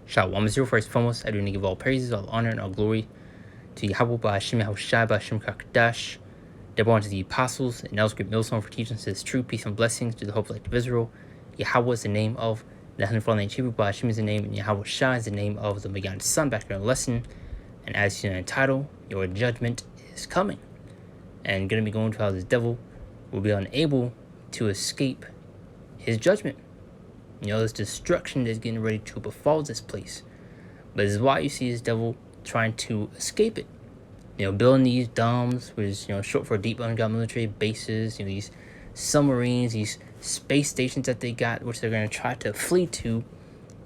Shalom. First and foremost, I do want to give all praises, all honor, and all glory to Yahweh Ba'Hashem Yahushai Ba'Hashem Kakadash. Deborah to the apostles and El's great millstone for teaching us his true peace and blessings to the hope of Israel. Yahweh is the name of the Heavenly Father in Hebrew. Ba'Hashem is the name, and Yahweh Shai is the name of the begotten Son. Back in our lesson, and as you know in the title, your judgment is coming, and going to be going to how this devil will be unable to escape his judgment. This destruction that's getting ready to befall this place. But this is why you see this devil trying to escape it. Building these DOMs, which is, short for deep underground military bases, these submarines, these space stations that they got, which they're going to try to flee to,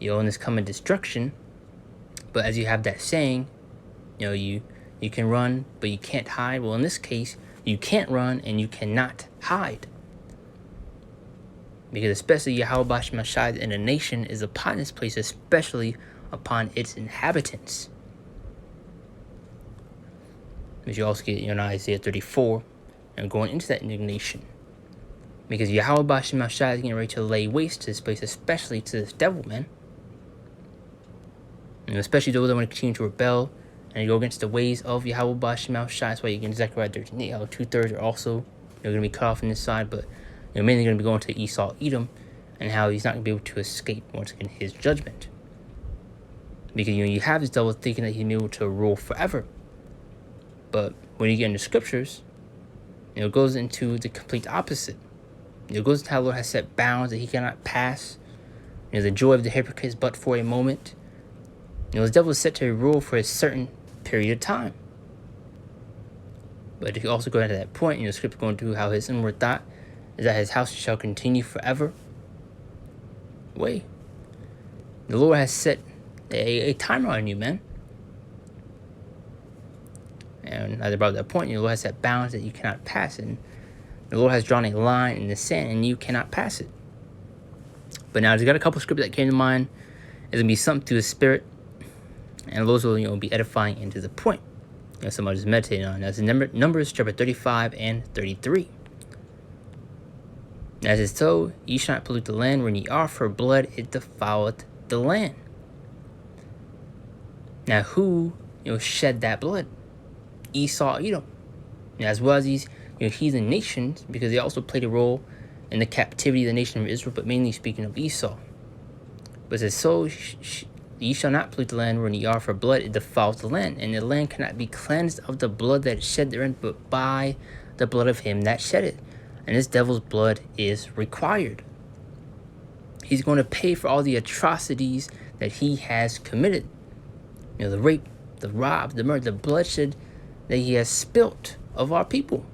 in this coming destruction. But as you have that saying, you can run, but you can't hide. Well, in this case, you can't run and you cannot hide. Because especially Yahweh Ba'Hashem Yahushai and the nation is upon this place, especially upon its inhabitants. But you also get in Isaiah 34 and going into that indignation. Because Yahweh Ba'Hashem Yahushai is getting ready to lay waste to this place, especially to this devil, man. And especially those that want to continue to rebel and go against the ways of Yahweh Ba'Hashem Yahushai. That's why you get Zechariah 13, 2/3 are also going to be cut off on this side, but mainly going to be going to Esau, Edom, and how he's not going to be able to escape once again his judgment. Because you have this devil thinking that he's going to be able to rule forever. But when you get into scriptures, it goes into the complete opposite. It goes into how the Lord has set bounds that he cannot pass. The joy of the hypocrite is but for a moment. The devil is set to rule for a certain period of time. But if you also go into that point, the scripture going to how his inward thought is that his house shall continue forever. Wait. The Lord has set a timer on you, man. And as about that point, the Lord has set bounds that you cannot pass. And the Lord has drawn a line in the sand and you cannot pass it. But now there's got a couple scriptures that came to mind. It's going to be something to the spirit. And those will be edifying into the point. Somebody just meditating on. That's Numbers chapter 35 and 33. As it is so, ye shall not pollute the land wherein ye are, for blood it defileth the land. Now who shed that blood? Esau, Edom. As well as these heathen nations, because they also played a role in the captivity of the nation of Israel, but mainly speaking of Esau. But it says, so ye shall not pollute the land wherein ye are, for blood it defileth the land, and the land cannot be cleansed of the blood that is shed therein, but by the blood of him that shed it. And this devil's blood is required. He's going to pay for all the atrocities that he has committed. The rape, the rob, the murder, the bloodshed that he has spilt of our people.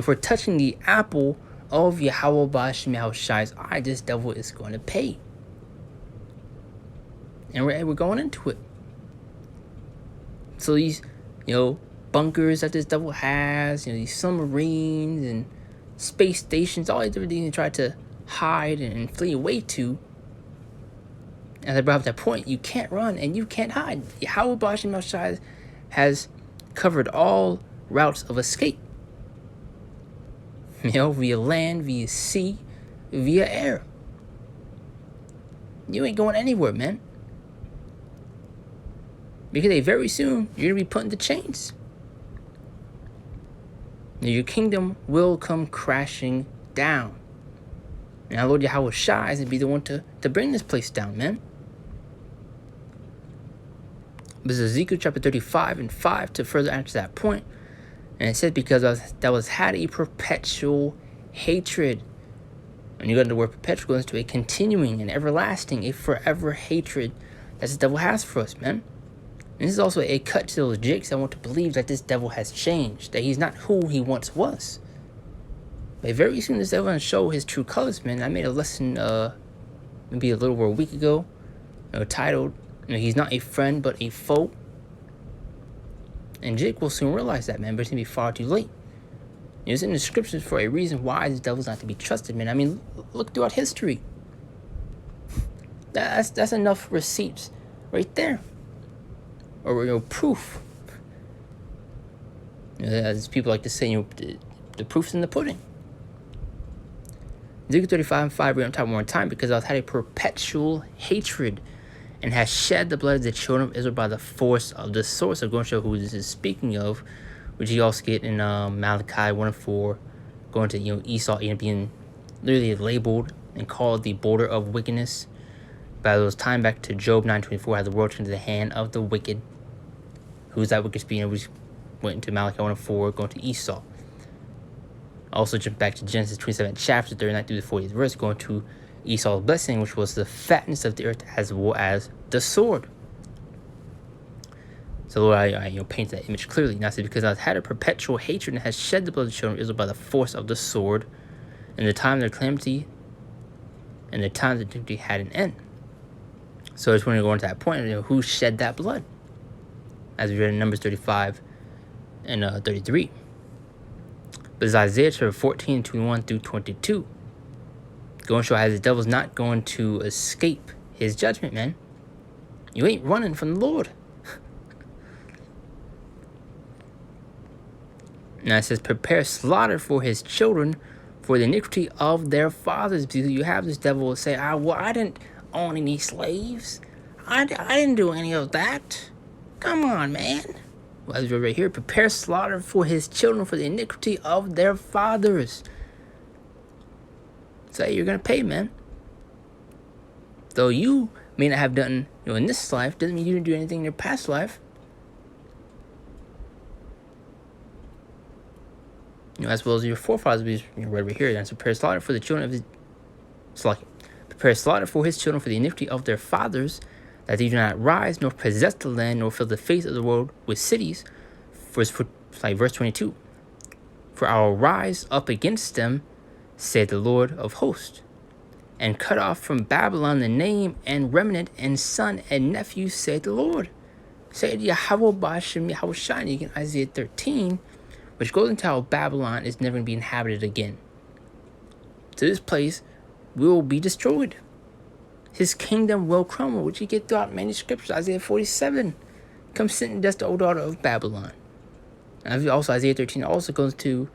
For touching the apple of Yahweh Ba'Hashem Yahushai's eye, this devil is going to pay. And we're going into it. So these, bunkers that this devil has, these submarines and space stations, all these different things you try to hide and flee away to. As I brought up that point, you can't run and you can't hide. Yahweh Ba'Hashem Yahushai has covered all routes of escape. Via land, via sea, via air. You ain't going anywhere, man. Because very soon, you're going to be put into chains. Your kingdom will come crashing down. Now, Lord Yahweh Shai is going to be the one to bring this place down, man. This is Ezekiel chapter 35 and 5 to further answer that point. And it says, because that was had a perpetual hatred. When you go to the word perpetual, it goes into a continuing and everlasting, a forever hatred that the devil has for us, man. And this is also a cut to those jigs that want to believe that this devil has changed, that he's not who he once was. But very soon this devil will show his true colors, man. I made a lesson maybe a little over a week ago, titled, he's not a friend but a foe. And Jake will soon realize that, man, but it's going to be far too late. It's in the scriptures for a reason why this devil's not to be trusted, man. I mean, look throughout history. That's enough receipts right there. Or proof. As people like to say, the proof's in the pudding. Ezekiel 35 and 5, read on top one more time, because I had a perpetual hatred and has shed the blood of the children of Israel by the force of the sword. So going to show who this is speaking of, which you also get in Malachi 1:4, going to Esau being literally labeled and called the border of wickedness. By those time back to Job 9:24, how the world turned to the hand of the wicked. Who's that wicked speaking? We went into Malachi 1:4, going to Esau. Also jump back to Genesis 27 chapter 39 through the 40th verse, going to Esau's blessing, which was the fatness of the earth as well as the sword. So Lord, I paint that image clearly. Now, say because I've had a perpetual hatred and has shed the blood of the children of Israel by the force of the sword, in the time of their calamity, and the time that they had an end. So I just want to go into that point, who shed that blood? As we read in Numbers 35 and 33. But it's Isaiah chapter 14, 21 through 22. Going to show how the devil's not going to escape his judgment, man. You ain't running from the Lord. Now it says, prepare slaughter for his children for the iniquity of their fathers. Because you have this devil say, I didn't own any slaves. I didn't do any of that. Come on, man. Well, as we're right here, prepare slaughter for his children for the iniquity of their fathers. So you're going to pay, man. Though you may not have done, in this life, doesn't mean you didn't do anything in your past life. As well as your forefathers, because right over here, and prepare slaughter for the children of his. Prepare slaughter for his children for the iniquity of their fathers, that they do not rise nor possess the land nor fill the face of the world with cities. Verse 22. For I will rise up against them, said the Lord of hosts, and cut off from Babylon the name and remnant and son and nephew, said the Lord. Said Yahweh Ba'ashem Yahweh Shani in Isaiah 13, which goes into how Babylon is never going to be inhabited again. So this place will be destroyed. His kingdom will crumble, which you get throughout many scriptures. Isaiah 47, come sit and dust the old daughter of Babylon. And also Isaiah 13 also goes to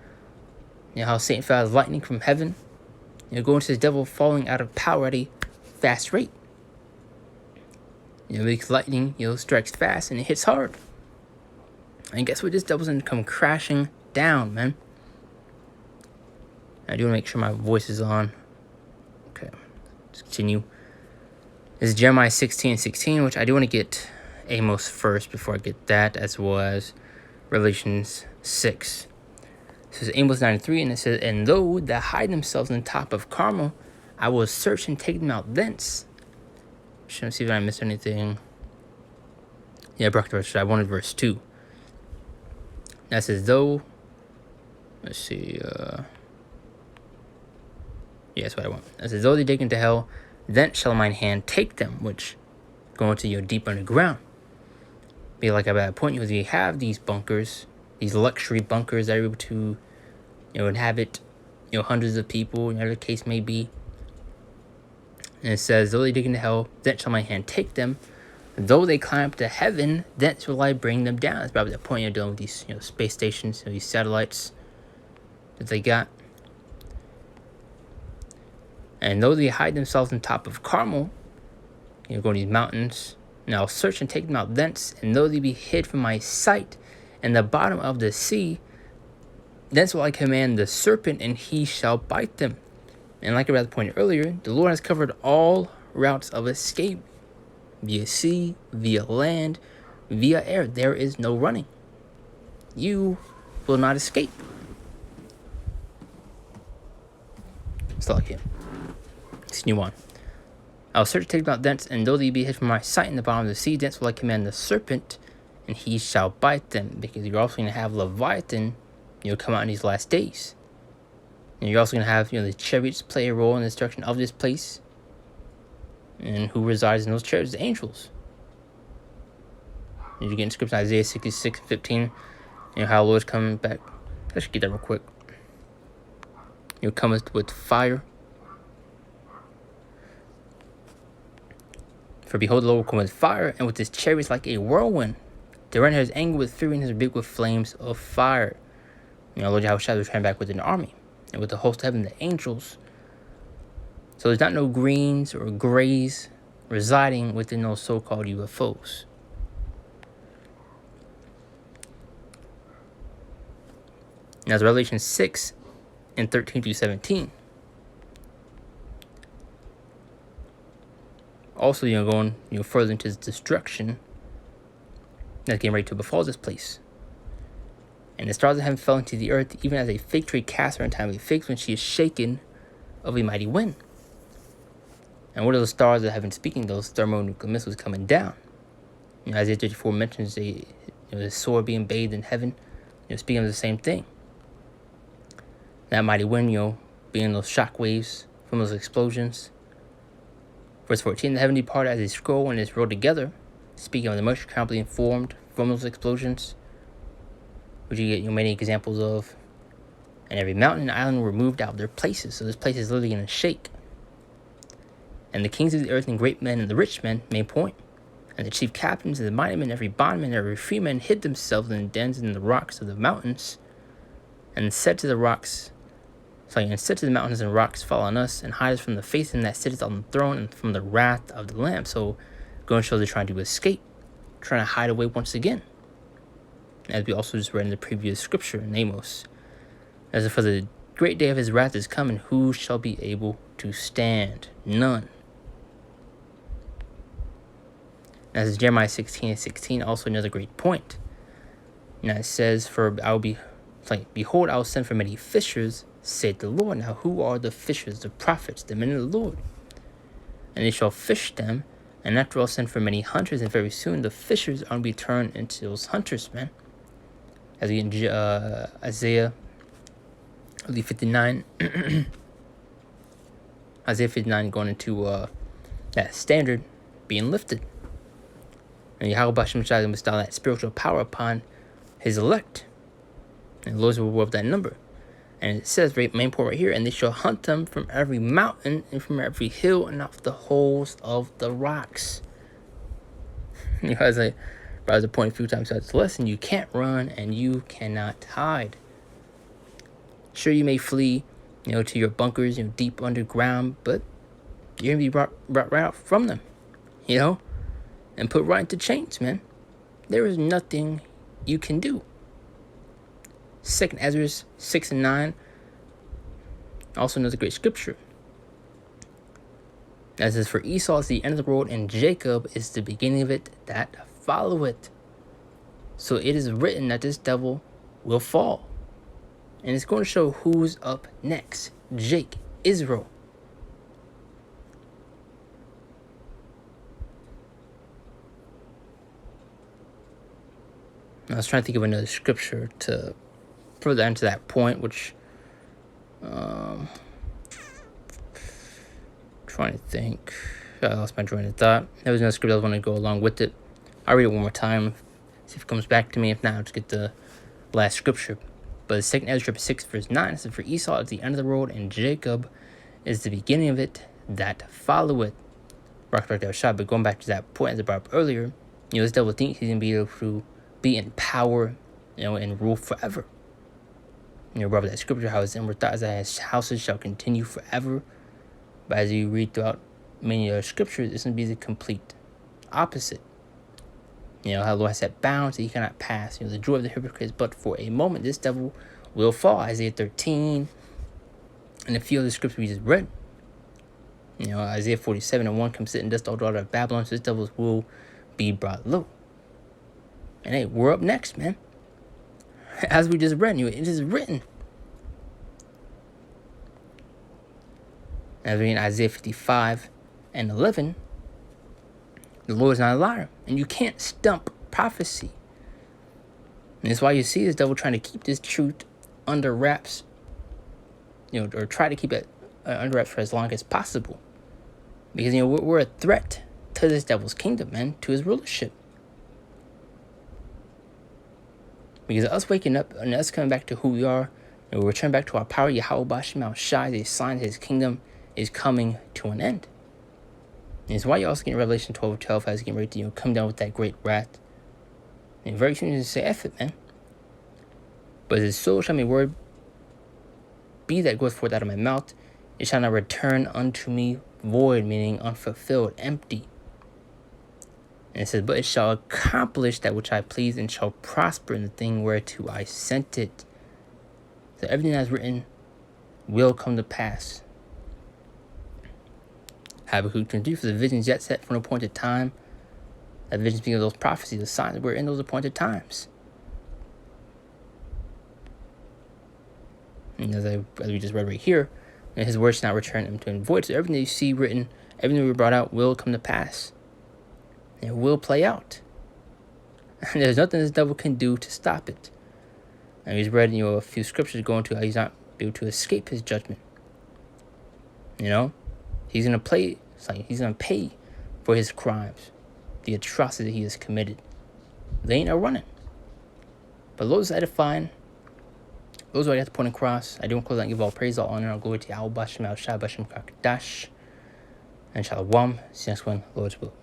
how Satan fell as lightning from heaven. Going to the devil falling out of power at a fast rate. Because lightning, strikes fast and it hits hard. And guess what? This devil's going to come crashing down, man. I do want to make sure my voice is on. Okay, let's continue. This is Jeremiah 16:16, which I do want to get Amos first before I get that, as well as Revelations 6. It says Amos 9:3, and it says, and though that hide themselves on the top of Carmel, I will search and take them out thence. Shouldn't see if I missed anything. Yeah, I brought the verse. I wanted verse 2. That says, though, let's see, yeah, that's what I want. That says, though they dig into hell, then shall mine hand take them, which go into deep underground. Be like at that point, you have these bunkers, these luxury bunkers that are able to, inhabit, hundreds of people, whatever the case may be. And it says, though they dig into hell, then shall my hand take them. Though they climb up to heaven, thence will I bring them down. That's probably the point you're dealing with these, space stations, these satellites that they got. And though they hide themselves on top of Carmel, going to these mountains, and I'll search and take them out thence. And though they be hid from my sight in the bottom of the sea, thence will I command the serpent, and he shall bite them. And like I rather pointed earlier, the Lord has covered all routes of escape. Via sea, via land, via air. There is no running. You will not escape. It's like him. Continue on. I will search to take them out thence, and though they be hid from my sight in the bottom of the sea, thence will I command the serpent, and he shall bite them. Because you're also going to have Leviathan, come out in these last days. And you're also going to have, the chariots play a role in the destruction of this place. And who resides in those chariots? The angels. And you get in scripture, Isaiah 66:15. How the Lord's coming back. Let's get that real quick. Cometh with fire. For behold, the Lord will come with fire, and with his chariots like a whirlwind. To render his anger with fury, and his rebuke with flames of fire. Lord Yahushua will return back with an army, and with the host of heaven, the angels. So there's not no greens or grays residing within those so-called UFOs. Now, Revelation 6 and 13 through 17. Also, going further into his destruction that's getting ready to befall this place. And the stars of heaven fell into the earth, even as a fig tree casts her untimely figs when she is shaken of a mighty wind. And what are those stars of heaven speaking? Those thermonuclear missiles coming down. Isaiah 34 mentions the sword being bathed in heaven, speaking of the same thing. That mighty wind, being those shock waves from those explosions. Verse 14, the heaven departed as a scroll and is rolled together, speaking of the mercury cloud being formed from those explosions, which you get many examples of. And every mountain and island were moved out of their places, so this place is literally going to shake. And the kings of the earth and great men and the rich men, main point, and the chief captains and the mighty men, every bondman and every freeman hid themselves in the dens and the rocks of the mountains, and said to the mountains and rocks, fall on us, and hide us from the face of him that sitteth on the throne and from the wrath of the Lamb. So, going to show they're trying to escape, trying to hide away once again. As we also just read in the previous scripture in Amos. As for the great day of his wrath is coming, who shall be able to stand? None. As is Jeremiah 16 and 16, also another great point. Now it says, behold, I will send for many fishers, saith the Lord. Now who are the fishers, the prophets, the men of the Lord? And they shall fish them, and after I'll send for many hunters, and very soon the fishers are going to be turned into those hunters, man. As we in Isaiah 59, Isaiah 59 going into that standard being lifted. And Yahweh Bashem Shai will bestow that spiritual power upon his elect. And the Lord's will reward that number. And it says, main point right here, and they shall hunt them from every mountain and from every hill and off the holes of the rocks. As I brought the point a few times throughout this lesson, you can't run and you cannot hide. Sure, you may flee, to your bunkers, deep underground, but you're going to be brought right out from them, and put right into chains, man. There is nothing you can do. 2nd Ezra 6 and 9, also another great scripture. As is for Esau is the end of the world, and Jacob is the beginning of it that followeth. So it is written that this devil will fall. And it's going to show who's up next. Jake, Israel. I was trying to think of another scripture to further into that point, which trying to think. I lost my train of thought. There was another scripture I was going to go along with it. I'll read it one more time, see if it comes back to me. If not, I'll just get the last scripture. But 2nd Ezra 6 verse 9 says, for Esau is the end of the road, and Jacob is the beginning of it that followeth. But going back to that point as I brought up earlier, this devil thinks he's going to be able to be in power, and rule forever. Brought that scripture, how his inward thoughts that his houses shall continue forever. But as you read throughout many other scriptures, it's going to be the complete opposite. How the Lord has set bounds that he cannot pass. The joy of the hypocrites, but for a moment, this devil will fall. Isaiah 13, and a few other scriptures we just read. Isaiah 47 and 1, come sit and dust, all daughter of Babylon, so this devil will be brought low. And hey, we're up next, man. As we just read, it is written. As we in Isaiah 55 and 11, the Lord is not a liar, and you can't stump prophecy. And that's why you see this devil trying to keep this truth under wraps, or try to keep it under wraps for as long as possible. Because, we're a threat to this devil's kingdom, man, to his rulership. Because us waking up and us coming back to who we are, and we return back to our power, Yahweh Bashem Shai, the sign that his kingdom is coming to an end. And it's why you also get Revelation 12:12 as getting ready to come down with that great wrath. And very soon you say, F it, man. But as so shall my word be that goeth forth out of my mouth, it shall not return unto me void, meaning unfulfilled, empty. And it says, but it shall accomplish that which I please, and shall prosper in the thing whereto I sent it. So everything that's written will come to pass. Habakkuk 2:3, for the visions yet set for an appointed time. That vision speaking of those prophecies, the signs were in those appointed times. And as we just read right here, and his words shall not return him to him void. So everything that you see written, everything we brought out will come to pass. And it will play out. And there's nothing this devil can do to stop it. And he's read, a few scriptures going to how he's not able to escape his judgment. He's gonna play. It's like he's gonna pay for his crimes, the atrocity he has committed. They ain't no running. But Lord is edifying. Those are what I got to point across. I do close out and give all praise, all honor, all glory to Yahweh Bashem, Al Shai, Bashem Kakdash, and Shalom. See you next one, Lord's will.